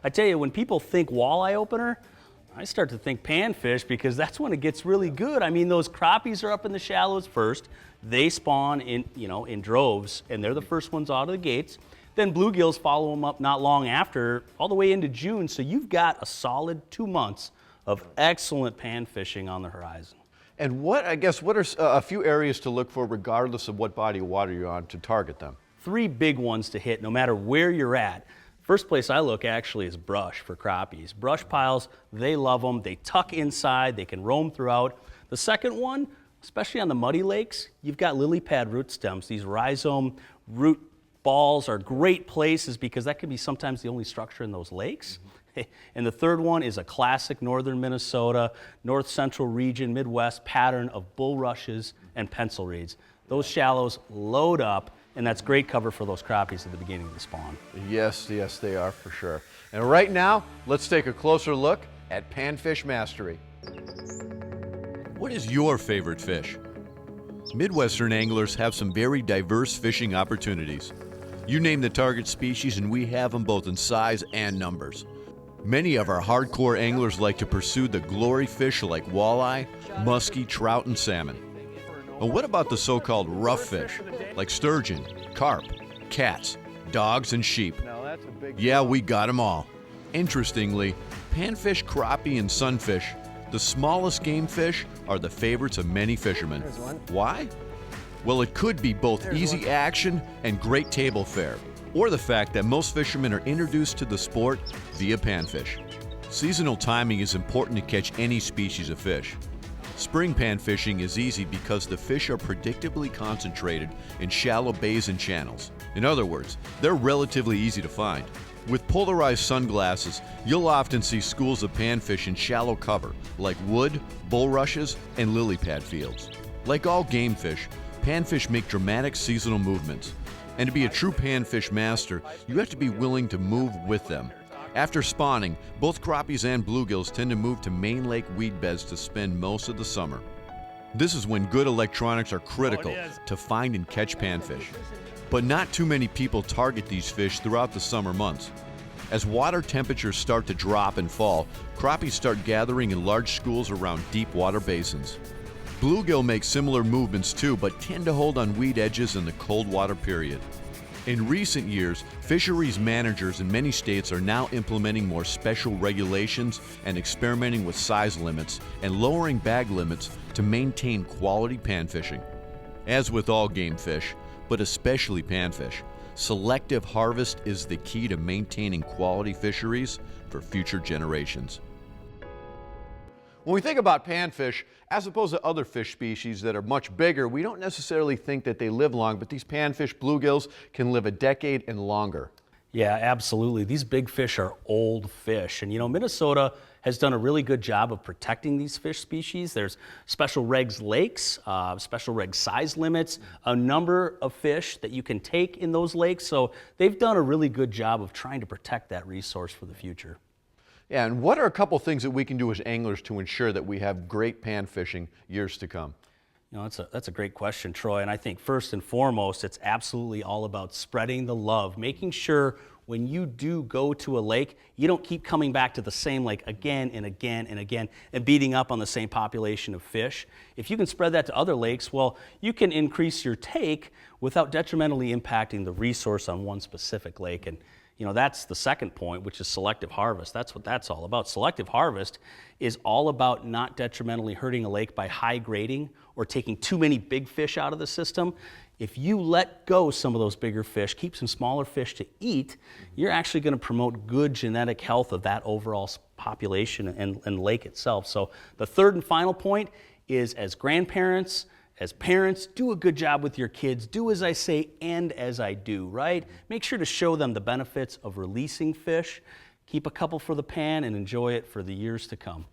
I tell you, when people think walleye opener, I start to think panfish because that's when it gets really good. I mean, those crappies are up in the shallows first. They spawn in droves, and they're the first ones out of the gates. Then bluegills follow them up not long after, all the way into June. So you've got a solid 2 months of excellent pan fishing on the horizon. And what are a few areas to look for regardless of what body of water you're on to target them? 3 big ones to hit no matter where you're at. First place I look actually is brush for crappies. Brush piles, they love them. They tuck inside, they can roam throughout. The second one, especially on the muddy lakes, you've got lily pad root stems. These rhizome root balls are great places because that can be sometimes the only structure in those lakes. And the third one is a classic northern Minnesota, north central region, Midwest pattern of bulrushes and pencil reeds. Those shallows load up, and that's great cover for those crappies at the beginning of the spawn. Yes, they are for sure. And right now, let's take a closer look at Panfish Mastery. What is your favorite fish? Midwestern anglers have some very diverse fishing opportunities. You name the target species and we have them both in size and numbers. Many of our hardcore anglers like to pursue the glory fish like walleye, musky, trout, and salmon. And what about the so-called rough fish like sturgeon, carp, cats, dogs, and sheep? Yeah, we got them all. Interestingly, panfish, crappie, and sunfish, the smallest game fish, are the favorites of many fishermen. Why? Well, it could be both easy action and great table fare, or the fact that most fishermen are introduced to the sport via panfish. Seasonal timing is important to catch any species of fish. Spring pan fishing is easy because the fish are predictably concentrated in shallow bays and channels. In other words, they're relatively easy to find. With polarized sunglasses, you'll often see schools of panfish in shallow cover, like wood, bulrushes, and lily pad fields. Like all game fish, panfish make dramatic seasonal movements. And to be a true panfish master, you have to be willing to move with them. After spawning, both crappies and bluegills tend to move to main lake weed beds to spend most of the summer. This is when good electronics are critical to find and catch panfish. But not too many people target these fish throughout the summer months. As water temperatures start to drop and fall, crappies start gathering in large schools around deep water basins. Bluegill make similar movements too, but tend to hold on weed edges in the cold water period. In recent years, fisheries managers in many states are now implementing more special regulations and experimenting with size limits and lowering bag limits to maintain quality panfishing. As with all game fish, but especially panfish, selective harvest is the key to maintaining quality fisheries for future generations. When we think about panfish, as opposed to other fish species that are much bigger, we don't necessarily think that they live long, but these panfish bluegills can live a decade and longer. Yeah, absolutely. These big fish are old fish. And Minnesota has done a really good job of protecting these fish species. There's special regs lakes, special reg size limits, a number of fish that you can take in those lakes. So they've done a really good job of trying to protect that resource for the future. Yeah, and what are a couple things that we can do as anglers to ensure that we have great pan fishing years to come? That's a great question, Troy. And I think first and foremost, it's absolutely all about spreading the love, making sure when you do go to a lake, you don't keep coming back to the same lake again and again and again and beating up on the same population of fish. If you can spread that to other lakes, well, you can increase your take without detrimentally impacting the resource on one specific lake. And that's the second point, which is selective harvest. That's what that's all about. Selective harvest is all about not detrimentally hurting a lake by high grading or taking too many big fish out of the system. If you let go some of those bigger fish, keep some smaller fish to eat, you're actually going to promote good genetic health of that overall population and lake itself. So the third and final point is, as grandparents, as parents, do a good job with your kids. Do as I say and as I do, right? Make sure to show them the benefits of releasing fish. Keep a couple for the pan and enjoy it for the years to come.